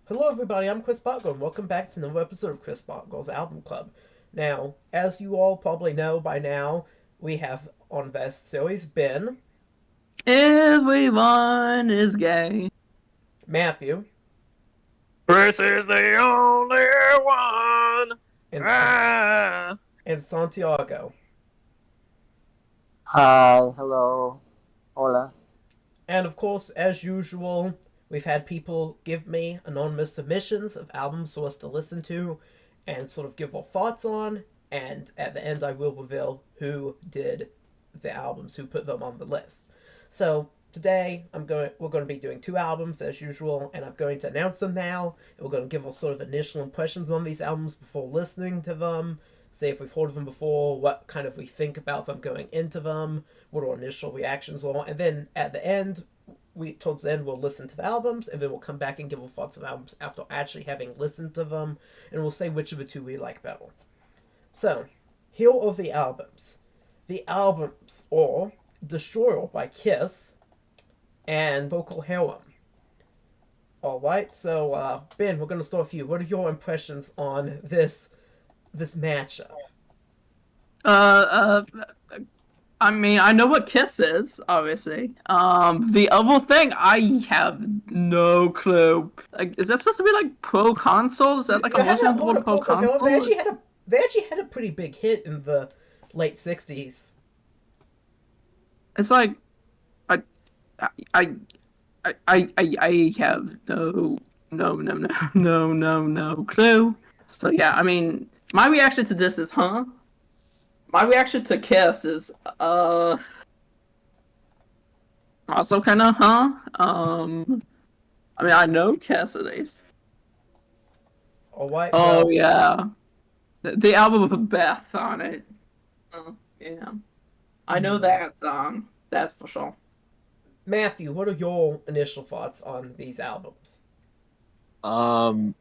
Hello, everybody. I'm Chris Bottger, and welcome back to another episode of Chris Bottger's Album Club. Now, as you all probably know by now, we have on this series Ben, Everyone is gay. Matthew, Chris is the only one. and Ah. and Santiago. Hi, hello, hola. And of course, as usual, we've had people give me anonymous submissions of albums for us to listen to and sort of give our thoughts on. And at the end, I will reveal who did the albums, who put them on the list. So today, we're going to be doing two albums as usual, and I'm going to announce them now. We're going to give our sort of initial impressions on these albums before listening to them. See if we've heard of them before, what kind of we think about them going into them, what our initial reactions were, and then at the end, towards the end we'll listen to the albums, and then we'll come back and give our thoughts of albums after actually having listened to them, and we'll say which of the two we like better. So, here are the albums. The albums are Destroyer by Kiss and Procol Harum. Alright, so Ben, we're gonna start with you. What are your impressions on this matchup? Uh, I mean, I know what Kiss is, obviously. The other thing, I have no clue. Like, is that supposed to be like Pro Console? Is that like a version called Pro Console? They actually had a pretty big hit in the late '60s. It's like, I, I, I have no clue. So yeah, I mean, my reaction to this is, huh? My reaction to Kiss is, also kind of, huh? I mean, I know Cassidy's. Alright, Oh, well, yeah. The album with Beth on it. Oh, yeah. I know that song. That's for sure. Matthew, what are your initial thoughts on these albums? Um,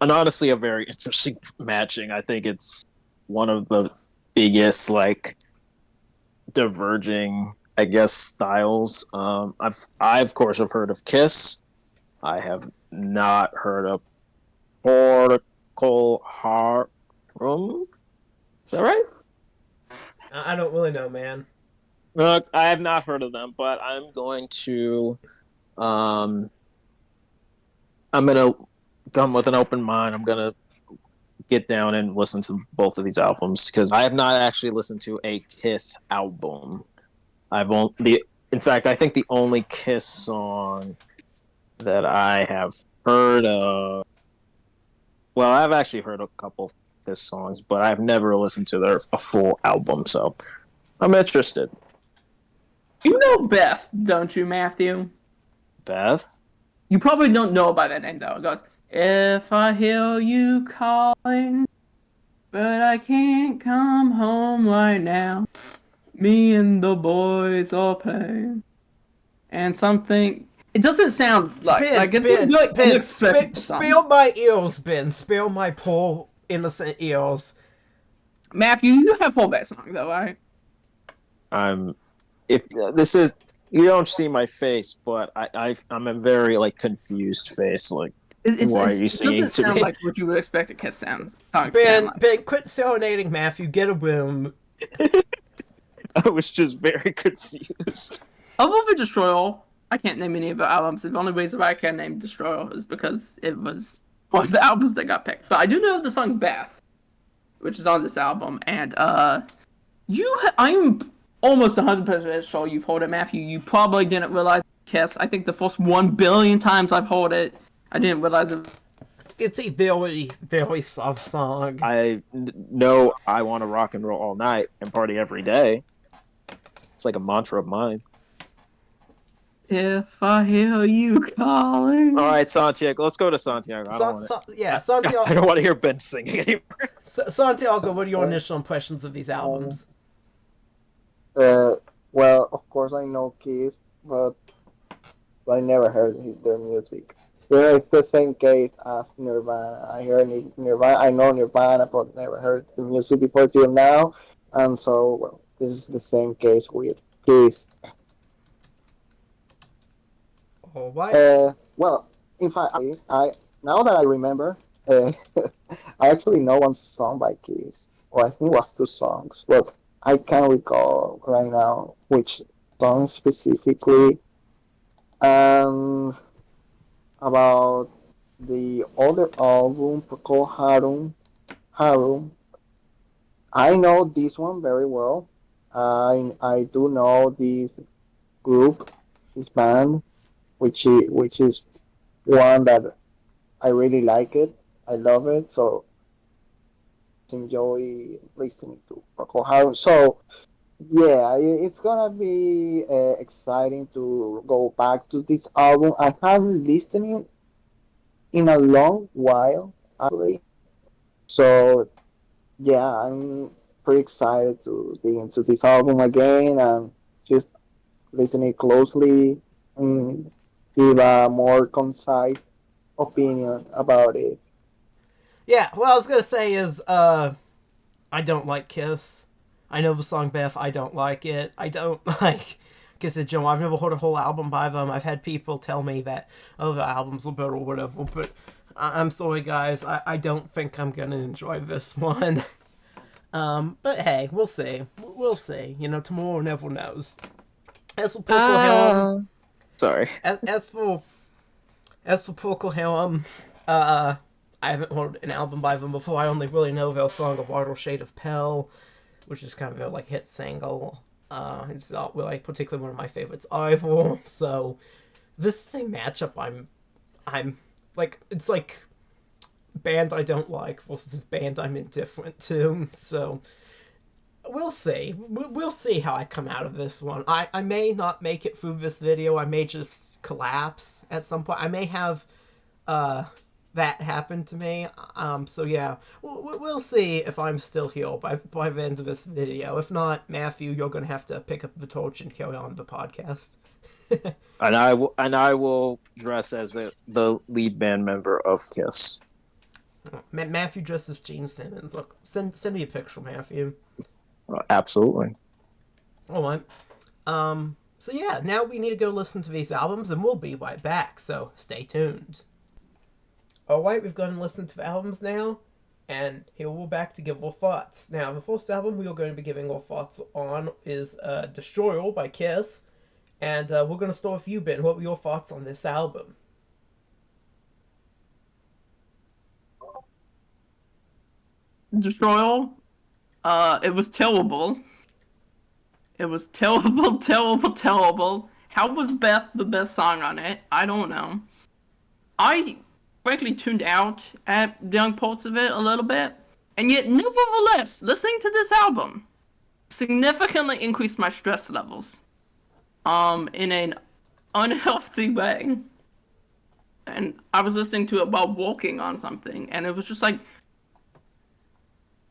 and honestly, a very interesting matching. I think it's one of the biggest, like, diverging, I guess, styles. I of course have heard of Kiss. I have not heard of Procol Harum. Is that right? I don't really know, man. I have not heard of them, but um, I'm gonna come with an open mind. I'm gonna get down and listen to both of these albums because I have not actually listened to a Kiss album. I've only, in fact, I think the only Kiss song that I have heard of. Well, I've actually heard a couple Kiss songs, but I've never listened to a full album. So I'm interested. You know Beth, don't you, Matthew? Beth. You probably don't know by that name, though. It goes, if I hear you calling, but I can't come home right now. Me and the boys are playing. And something. It doesn't sound like it's a good unexpected Spare song. my ears, Ben. Spare my poor innocent ears. Matthew, you have heard that song, though, right? I'm if this is you don't see my face, but I'm a very like confused face. Like, why are you It singing doesn't to sound me? like what you would expect a Kiss song to sound Ben, like. Ben, quit serenading Matthew. Get a room. I was just very confused. Other than Destroyer, I can't name any of the albums. The only reason why I can name Destroyer is because it was one of the albums that got picked. But I do know the song Beth, which is on this album, and I'm almost 100% sure you've heard it, Matthew. You probably didn't realize Kiss. I think the first 1 billion times I've heard it, I didn't realize it. It's a very, very soft song. I know I want to rock and roll all night and party every day. It's like a mantra of mine. If I hear you calling. All right, Santiago. Let's go to Santiago. Santiago. I don't want to hear Ben singing anymore. Santiago, what are your Uh, initial impressions of these um, albums? well, of course I know Kiss, but I never heard their music. You know, it's the same case as Nirvana. I heard Nirvana. I know Nirvana, but never heard the music before till now. And so, well, this is the same case with Kiss. All right. Well, In fact, I now that I remember, I actually know one song by Kiss, or I think it was two songs, but I can't recall right now which song specifically. Um, about the other album, Procol Harum. I know this one very well. I do know this group, this band, which is one that I really like it. I love it. So enjoy listening to Procol Harum. So yeah, it's gonna be exciting to go back to this album. I haven't listened in a long while actually. So yeah, I'm pretty excited to dig into this album again and just listen it closely and give a more concise opinion about it. Yeah, what I was gonna say is, I don't like Kiss. I know the song Beth. I don't like it. I don't like Kiss of Joe. I've never heard a whole album by them. I've had people tell me that the albums are better or whatever, but I'm sorry, guys. I don't think I'm gonna enjoy this one. But hey, we'll see. We'll see. You know, tomorrow never knows. As for Procol Harum, Sorry. as for Procol Harum, I haven't heard an album by them before. I only really know their song "A Wider Shade of Pale," which is kind of a like hit single. It's not really particularly one of my favorites either. So this is a matchup. I'm like it's like band I don't like versus band I'm indifferent to. So we'll see. We'll see how I come out of this one. I may not make it through this video. I may just collapse at some point. I may have uh that happen to me. So yeah, we'll see if I'm still here by the end of this video. If not, Matthew, you're gonna have to pick up the torch and carry on the podcast. And I will dress as the lead band member of Kiss. Matthew dresses Gene Simmons. Look, send me a picture, Matthew. Absolutely. All right. So yeah, now we need to go listen to these albums, and we'll be right back. So stay tuned. All right, we've gone and listened to the albums now, and here we're back to give our thoughts. Now, the first album we are going to be giving our thoughts on is "Destroyer" by Kiss, and we're going to start with you, Ben. What were your thoughts on this album? Destroyal. It was terrible. It was terrible, terrible, terrible. How was Beth the best song on it? I don't know. I frankly tuned out at young parts of it a little bit, and yet, nevertheless, listening to this album significantly increased my stress levels. In an unhealthy way. And I was listening to it while walking on something, and it was just like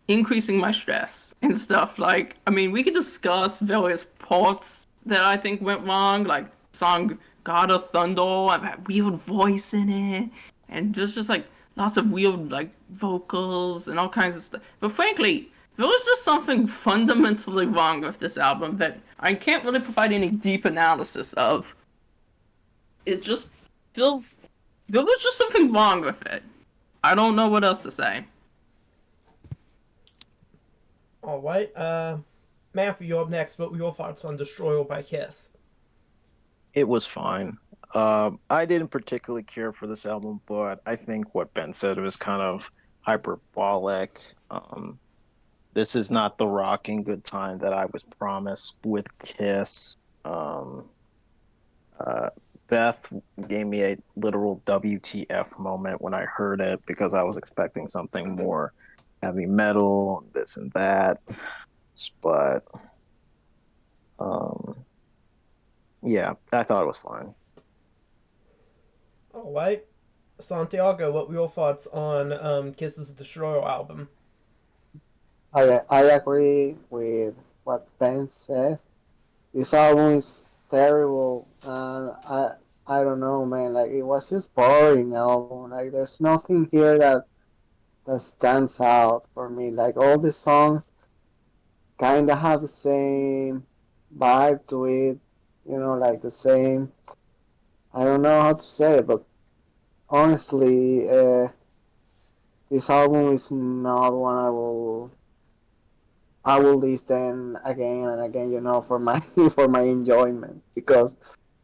increasing my stress and stuff. Like, I mean, we could discuss various parts that I think went wrong, like song "God of Thunder" I've had weird voice in it, and just like lots of weird like vocals and all kinds of stuff. But frankly, there was just something fundamentally wrong with this album that I can't really provide any deep analysis of. It just feels there was just something wrong with it. I don't know what else to say. All right, Matthew, you're up next. What were your thoughts on "Destroyer" by Kiss? It was fine. I didn't particularly care for this album, but I think what Ben said was kind of hyperbolic. This is not the rocking good time that I was promised with Kiss. Uh, Beth gave me a literal WTF moment when I heard it because I was expecting something more heavy metal, this and that. But yeah, I thought it was fine. All right, Santiago, what were your thoughts on Kiss's "Destroyer" album? I agree with what Ben says. This album is terrible. I don't know, man. Like it was just boring album. Like there's nothing here that stands out for me. Like all the songs kind of have the same vibe to it. You know, like the same. I don't know how to say it, but honestly, this album is not one I will listen again and again, for my for my enjoyment because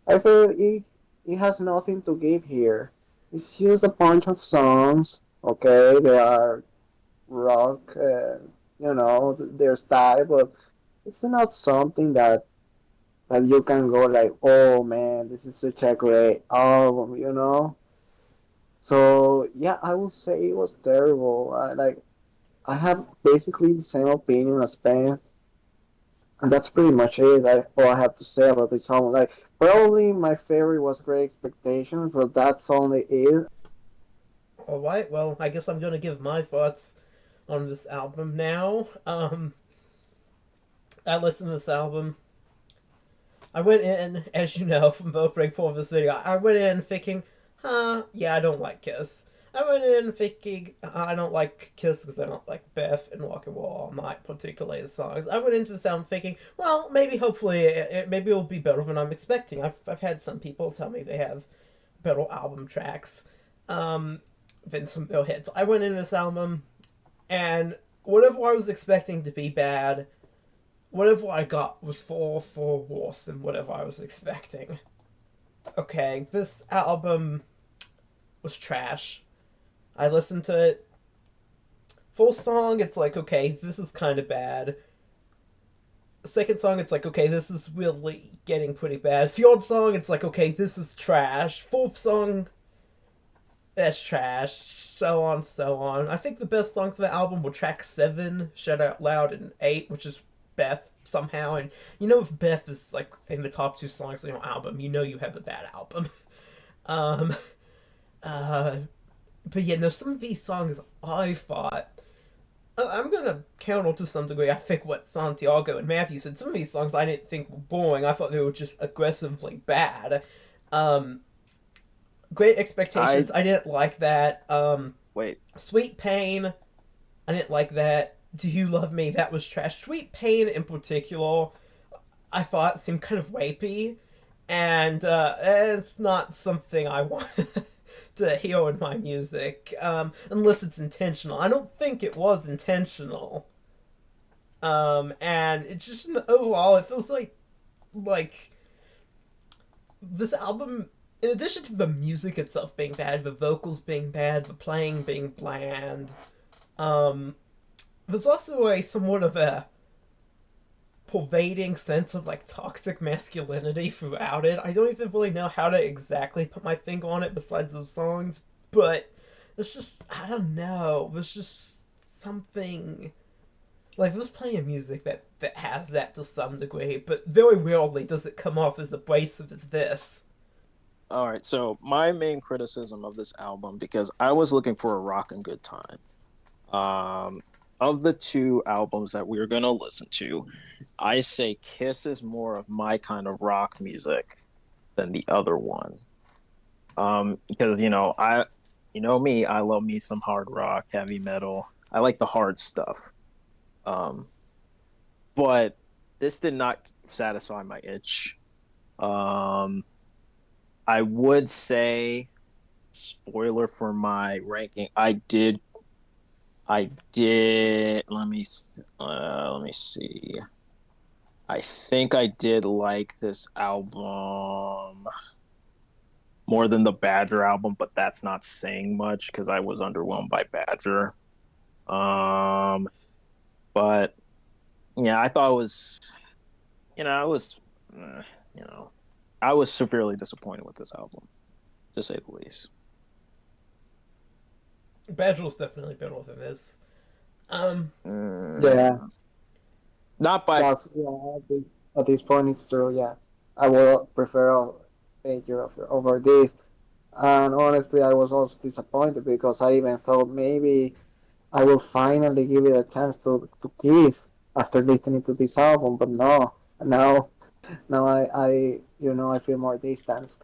I feel it has nothing to give here. It's just a bunch of songs. Okay, they are rock, their style, but it's not something that you can go like, oh man, this is such a great album. So yeah, I would say it was terrible. I have basically the same opinion as Ben, and that's pretty much it. All I have to say about this album. Like probably my favorite was Great Expectations, but that's only it. Alright, well, I guess I'm gonna give my thoughts on this album now. I listened to this album. I went in, as you know from the opening part of this video, I went in thinking, yeah, I don't like Kiss. I went in thinking, I don't like Kiss because I don't like Beth and Walk and Wall All Night, particularly the songs. I went into this album thinking, well, maybe, hopefully, maybe it'll be better than I'm expecting. I've had some people tell me they have better album tracks than some real hits. I went into this album, and whatever I was expecting to be bad, whatever I got was far worse than whatever I was expecting. Okay, this album was trash. I listened to it. Full song, it's like, okay, this is kind of bad. Second song, it's like, okay, this is really getting pretty bad. Third song, it's like, okay, this is trash. Fourth song, that's trash. So on, so on. I think the best songs of the album were track 7, Shout Out Loud, and 8, which is Beth somehow. And if Beth is like in the top 2 songs on your album, you have a bad album. um, but yeah, no, some of these songs I thought. I'm gonna counter to some degree, I think, what Santiago and Matthew said. Some of these songs I didn't think were boring. I thought they were just aggressively bad. Um, Great Expectations, I didn't like that. Wait. Sweet Pain, I didn't like that. Do You Love Me? That was trash. Sweet Pain, in particular, I thought seemed kind of rapey, and it's not something I want to hear in my music, unless it's intentional. I don't think it was intentional. And it's just overall, it feels like this album. In addition to the music itself being bad, the vocals being bad, the playing being bland, there's also a somewhat of a pervading sense of like toxic masculinity throughout it. I don't even really know how to exactly put my finger on it besides those songs, but it's just, I don't know. There's just something like there's plenty of music that has that to some degree, but very rarely does it come off as abrasive as this. All right. So my main criticism of this album, because I was looking for a rock and good time. Of the 2 albums that we are going to listen to, I say Kiss is more of my kind of rock music than the other one. Because me, I love me some hard rock, heavy metal. I like the hard stuff. But this did not satisfy my itch. I would say, spoiler for my ranking, I did. Let me see. I think I did like this album more than the Badger album, but that's not saying much because I was underwhelmed by Badger. But yeah, I thought it was, I was, I was severely disappointed with this album, to say the least. Badger's definitely better than this. Yeah, Not by. that's yeah. At this point, it's true. Yeah, I will prefer Major over this. And honestly, I was also disappointed because I even thought maybe I will finally give it a chance to Kiss after listening to this album. But no, now I feel more distance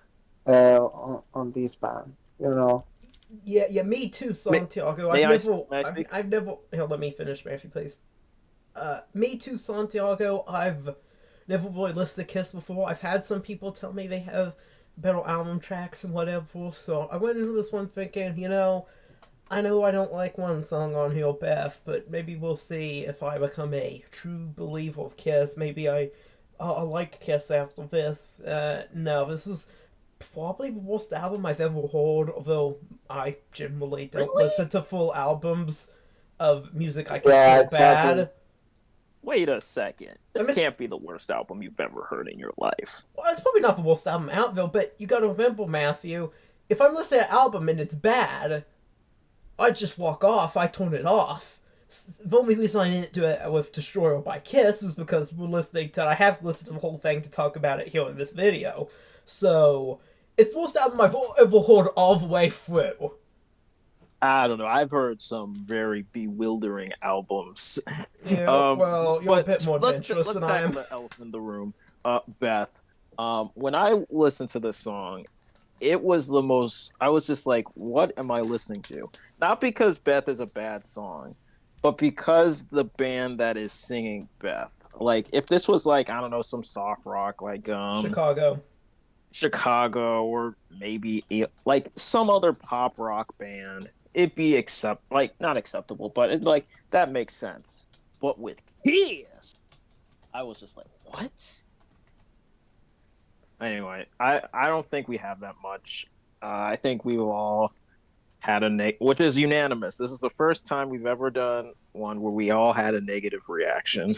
on this band. Yeah, me too, May, Santiago. may I speak? I've never. Here, let me finish, Matthew, please. Me too, Santiago. I've never really listened to Kiss before. I've had some people tell me they have better album tracks and whatever. So I went into this one thinking, I know I don't like one song on here, Beth, but maybe we'll see if I become a true believer of Kiss. Maybe I'll like Kiss after this. No, this is probably the worst album I've ever heard, although I generally don't Really? listen to full albums of music I Yeah, consider exactly. bad. Wait a second. I This mean, can't be the worst album you've ever heard in your life. well, it's probably not the worst album out there, but you gotta remember, Matthew, if I'm listening to an album and it's bad, I just walk off, I turn it off. The only reason I didn't do it with Destroyer by Kiss was because I have listened to the whole thing to talk about it here in this video. So, it's the worst album I've ever heard all the way through. I don't know. I've heard some very bewildering albums. Yeah, well, you're a But bit more adventurous let's than I tackle am. the elephant in the room. Beth, when I listened to this song, it was the most. I was just like, "What am I listening to?" Not because Beth is a bad song, but because the band that is singing Beth. Like, if this was like I don't know some soft rock like Chicago. Chicago or maybe like some other pop rock band, it'd be not acceptable, but it like that makes sense. But with Kiss, I was just like, what? Anyway, I don't think we have that much. I think we've all had which is unanimous. This is the first time we've ever done one where we all had a negative reaction.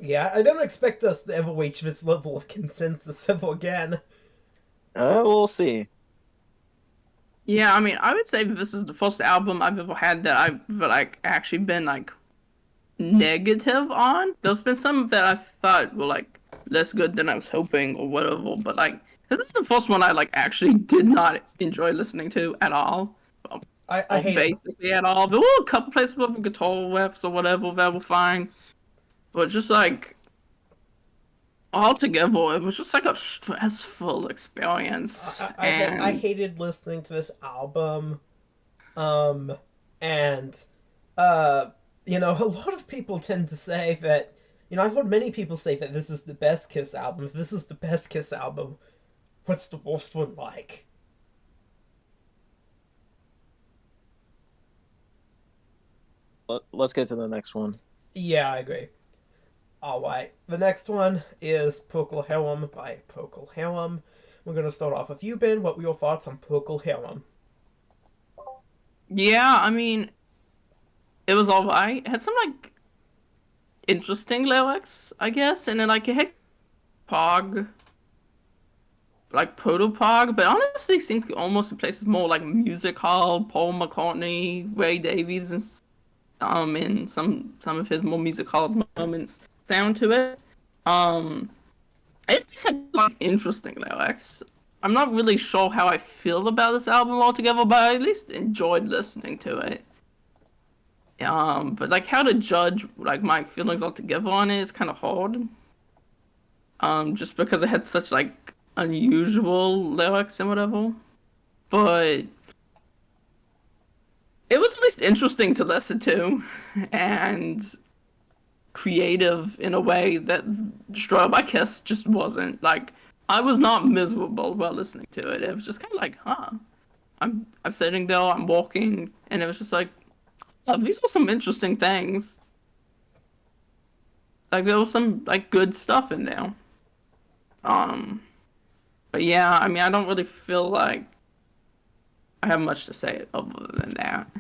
Yeah, I don't expect us to ever reach this level of consensus ever again. We'll see. Yeah, I mean, I would say this is the first album I've ever had that I've like actually been like negative on. There's been some that I thought were like less good than I was hoping or whatever, but like this is the first one I like actually did not enjoy listening to at all. I Or hate it. basically at all. There were a couple places with guitar riffs or whatever that were fine, but just like altogether, it was just like a stressful experience. I And hated listening to this album. Um, and, uh, a lot of people tend to say that, I've heard many people say that this is the best Kiss album. If this is the best Kiss album, what's the worst one like? Let's get to the next one. Yeah, I agree. Alright, the next one is Procol Harum by Procol Harum. We're gonna start off with you, Ben. What were your thoughts on Procol Harum? yeah, I mean, it was alright. It had some like interesting lyrics, I guess, and then like it had Pog, like proto Pog, but honestly seemed almost in places more like music hall, Paul McCartney, Ray Davies, and in some of his more music hall moments sound to it. Um, it's had like interesting lyrics. I'm not really sure how I feel about this album altogether, but I at least enjoyed listening to it. But like how to judge like my feelings altogether on it is kind of hard. Just because it had such like unusual lyrics and whatever. But it was at least interesting to listen to, and creative in a way that Destroy by Kiss just wasn't. Like I was not miserable while listening to it. It was just kind of like, huh. I'm sitting there, I'm walking, and it was just like, oh, these are some interesting things. Like there was some like good stuff in there. Um, but yeah, I mean, I don't really feel like I have much to say other than that.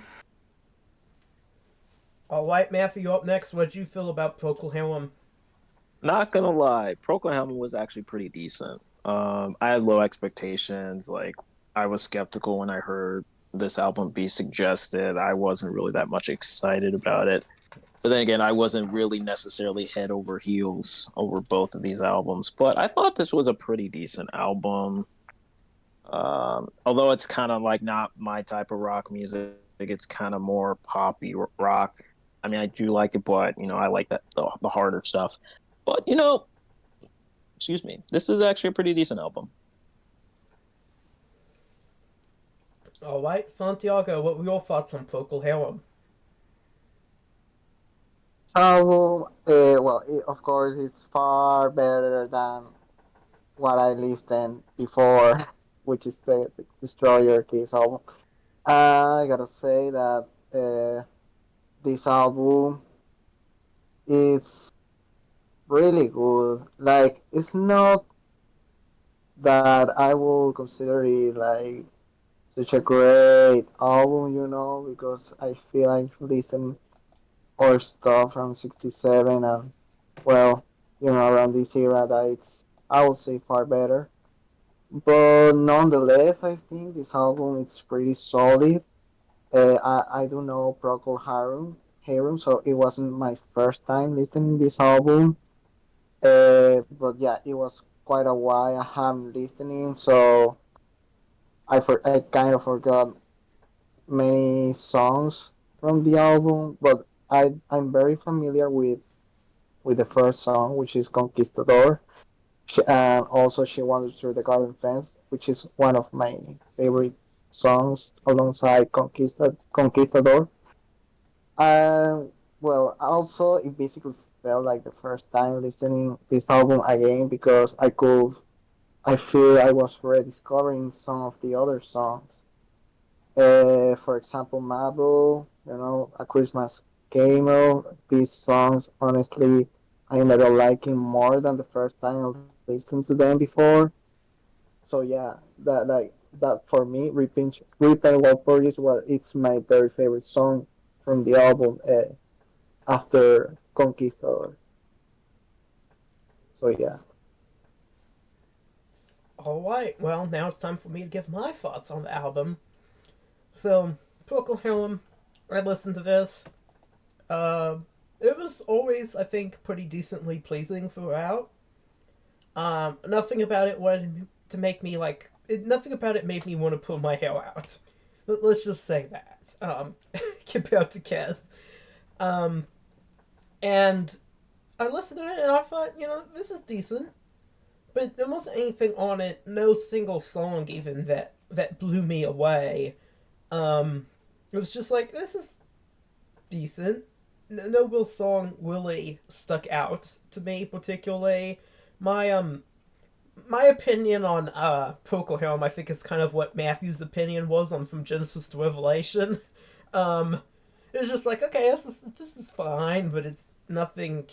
Alright, Matthew, you're up next. What'd you feel about Procol Harum? Not gonna lie, Procol Harum was actually pretty decent. I had low expectations. Like, I was skeptical when I heard this album be suggested. I wasn't really that much excited about it. But then again, I wasn't really necessarily head over heels over both of these albums. But I thought this was a pretty decent album. Although it's kind of like not my type of rock music, it's kind of more poppy rock. I mean, I do like it, but I like the harder stuff. But excuse me, this is actually a pretty decent album. Alright, Santiago, what were your thoughts on Procol Harum? Of course, it's far better than what I listened before, which is the Destroyer Kiss album. I gotta say that this album is really good. Like, it's not that I will consider it like such a great album, because I feel I've listened or stuff from '67 and well, around this era that it's I would say far better. But nonetheless, I think this album it's pretty solid. I do know Procol Harum, so it wasn't my first time listening this album. But yeah, it was quite a while I haven't listening, so I kind of forgot many songs from the album, but I'm very familiar with the first song, which is Conquistador. And also She Wandered Through the Garden Fence, which is one of my favorite songs alongside Conquistador. And well, also it basically felt like the first time listening this album again because I feel I was rediscovering some of the other songs. For example, Mabel, A Christmas Camel. These songs, honestly, I ended up liking more than the first time I listened to them before. So yeah, that for me, Rip and Walpurgis is it's my very favorite song from the album after Conquistador. So yeah. Alright, well, now it's time for me to give my thoughts on the album. So, Procol Harum, I listened to this. Uh, it was always, I think, pretty decently pleasing throughout. Nothing about it wanted to make me like. Nothing about it made me want to pull my hair out. Let's just say that. Compared to Kiss. Um, and I listened to it and I thought, this is decent. But there wasn't anything on it, no single song even that blew me away. It was just like, this is decent. No real song really stuck out to me particularly. My my opinion on Procol Harum, I think, is kind of what Matthew's opinion was on From Genesis to Revelation. Um, it's just like, okay, this is fine, but it's nothing,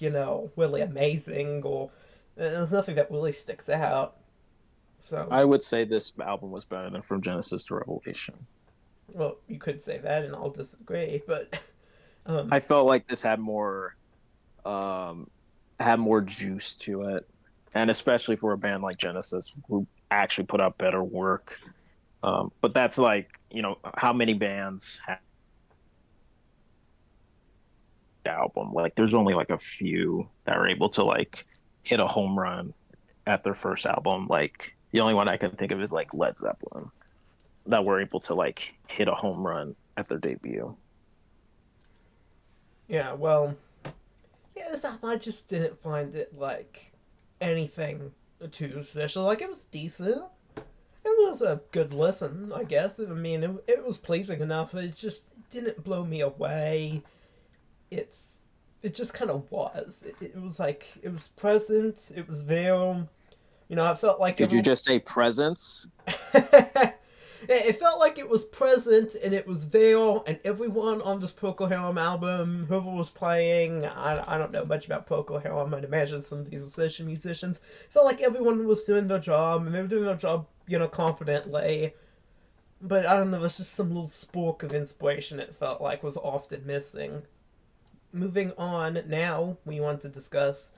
really amazing, or there's nothing that really sticks out. So, I would say this album was better than From Genesis to Revelation. well, you could say that, and I'll disagree, but I felt like this um, had more juice to it, and especially for a band like Genesis, who actually put out better work. But that's like how many bands have the album? Like, there's only like a few that are able to like hit a home run at their first album. Like the only one I can think of is like Led Zeppelin that were able to like hit a home run at their debut. yeah, well, yeah, this album, I just didn't find it like anything too special. Like, it was decent. It was a good listen, I guess. I mean, it was pleasing enough. It just didn't blow me away. It's it just kind of was. It was like it was present. It was there. I felt like Did you everyone. just say presence? It felt like it was present and it was there, and everyone on this Procol Harum album, whoever was playing, I don't know much about Procol Harum. I'd imagine some of these session musicians felt like everyone was doing their job, and they were doing their job, competently. But I don't know, there's just some little spark of inspiration it felt like was often missing. Moving on, now we want to discuss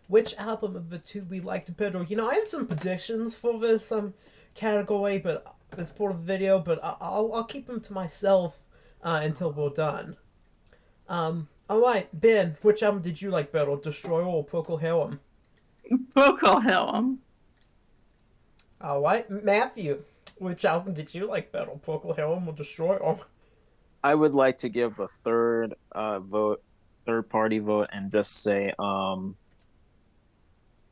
which album of the two we liked better. I have some predictions for this category, but as part of the video, but I'll keep them to myself until we're done. All right, Ben, which album did you like better, Destroyer or Procol Harum? Procol Harum. All right, Matthew, which album did you like better, Procol Harum or Destroyer? I would like to give a third party vote, and just say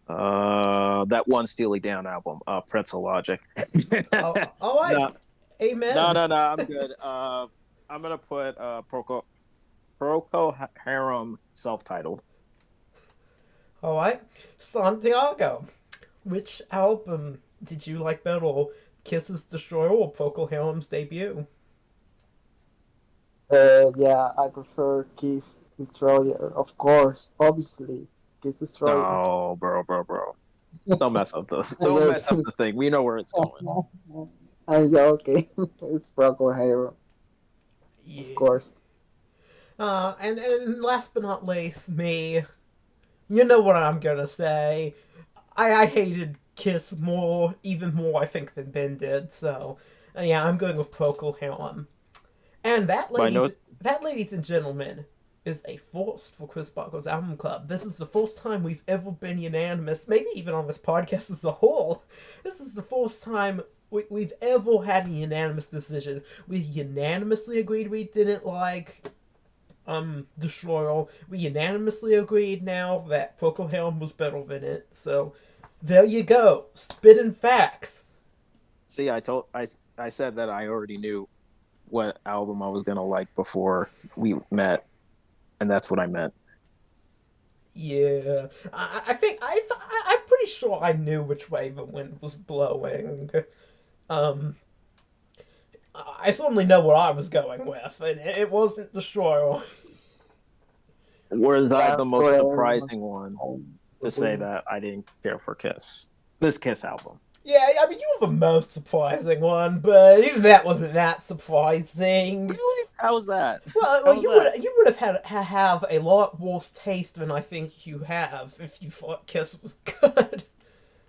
that one Steely Dan album, Pretzel Logic. All right, No, amen. no, I'm good. I'm gonna put Procol Harum self-titled. All right, Santiago, Which album did you like better, Kiss's Destroyer or Procol Harum's debut? Yeah, I prefer Kiss Destroyer, of course, obviously. Kiss Destroyer. No, bro. Don't mess up the I don't guess. mess up the thing. We know where it's going. I'm joking. It's Procol Harum, of Yeah. course. And last but not least, me. You know what I'm gonna say. I hated Kiss more, even more, I think, than Ben did. So, yeah, I'm going with Procol Harum. And that, But I know ladies and gentlemen, is a first for Chris Bottger's album club. This is the first time we've ever been unanimous, maybe even on this podcast as a whole. This is the first time we've ever had a unanimous decision. We unanimously agreed we didn't like Destroyer. We unanimously agreed now that Procol Harum was better than it. So there you go, spitting facts. see I said that I already knew what album I was gonna like before we met, and that's what I meant. Yeah, I think I'm pretty sure I knew which way the wind was blowing. Um, I certainly know what I was going with, and it wasn't Destroyer. Was I the That's most correct. surprising one to say that I didn't care for Kiss? This Kiss album. Yeah, I mean, you were the most surprising one, but even that wasn't that surprising. Really? How was that? Well, How was that? you would have had have a lot worse taste than I think you have if you thought Kiss was good.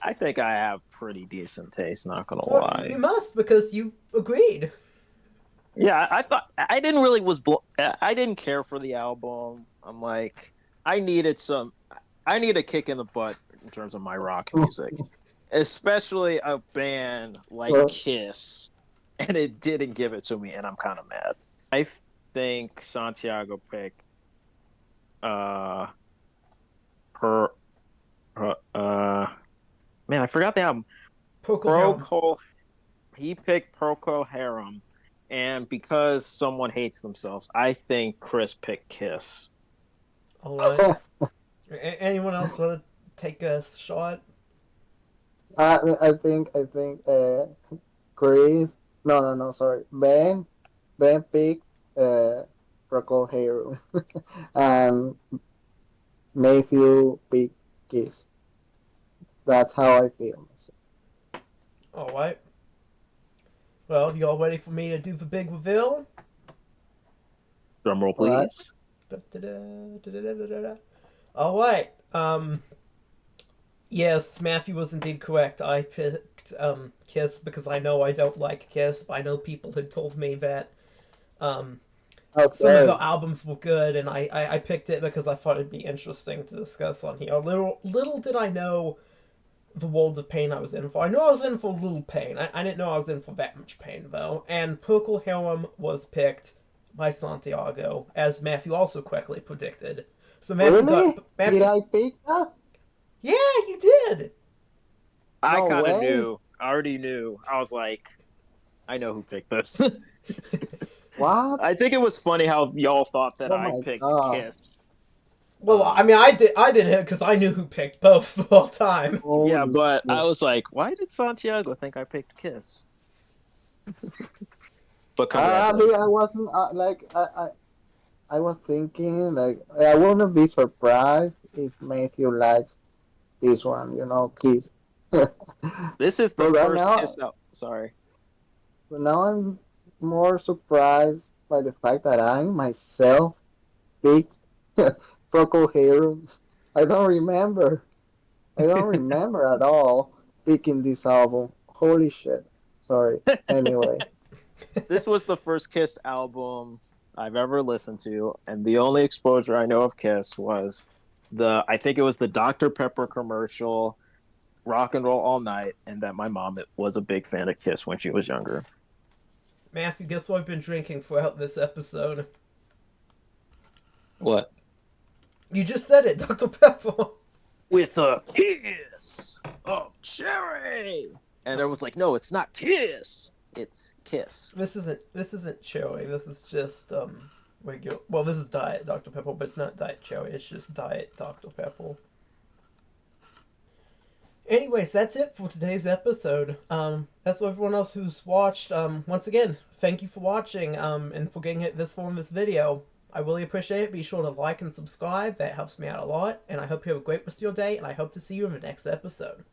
I think I have pretty decent taste, not gonna Well, you lie. must because you agreed. Yeah, I thought I didn't really I didn't care for the album. I'm like I needed some I need a kick in the butt in terms of my rock music, especially a band like Well, Kiss, and it didn't give it to me, and I'm kind of mad. I think Santiago picked uh her, man, I forgot the album. Procol Harum. Procol he picked Procol Harum, and because someone hates themselves, I think Chris picked Kiss. All right. Anyone else want to take a shot? I think Chris. No, sorry. Ben picked Procol Harum, and Matthew picked Kiss. That's how I feel. All right. Well, y'all ready for me to do the big reveal? Drum roll, All right. please. All right. Yes, Matthew was indeed correct. I picked Kiss because I know I don't like Kiss, but I know people had told me that um, some of the Okay. albums were good, and I picked it because I thought it'd be interesting to discuss on here. Little did I know the world of pain I was in for. I knew I was in for a little pain. I didn't know I was in for that much pain, though. And Procol Harum was picked by Santiago, as Matthew also correctly predicted. So Really? Did Matthew. I pick that? Yeah, you did. I No kind of way. knew. I already knew. I was like, I know who picked this. What? I think it was funny how y'all thought that Oh I my picked god. Kiss. Well, I mean, I did it because I knew who picked both the whole time. Yeah, Holy but I shit. was like, why did Santiago think I picked Kiss? But I congratulations. wasn't I was thinking like I wouldn't be surprised if Matthew likes this one, Keith. but This is the right first now, Kiss out. Sorry. but now I'm more surprised by the fact that I myself picked Procol Harum. I don't remember. I don't remember at all picking this album. Holy shit. Sorry. Anyway. This was the first Kiss album I've ever listened to, and the only exposure I know of Kiss was I think it was the Dr. Pepper commercial, Rock and Roll All Night, and that my mom was a big fan of Kiss when she was younger. Matthew, guess what I've been drinking throughout this episode? What? You just said it, Dr. Pepper. With a kiss of cherry. And everyone was like, no, it's not Kiss. It's Kiss. This isn't cherry. This is just regular. Well, this is Diet Dr. Pepper, but it's not Diet Cherry. It's just Diet Dr. Pepper. Anyways, that's it for today's episode. That's for everyone else who's watched. Once again, thank you for watching. And for getting it this far in this video. I really appreciate it. Be sure to like and subscribe. That helps me out a lot. And I hope you have a great rest of your day. And I hope to see you in the next episode.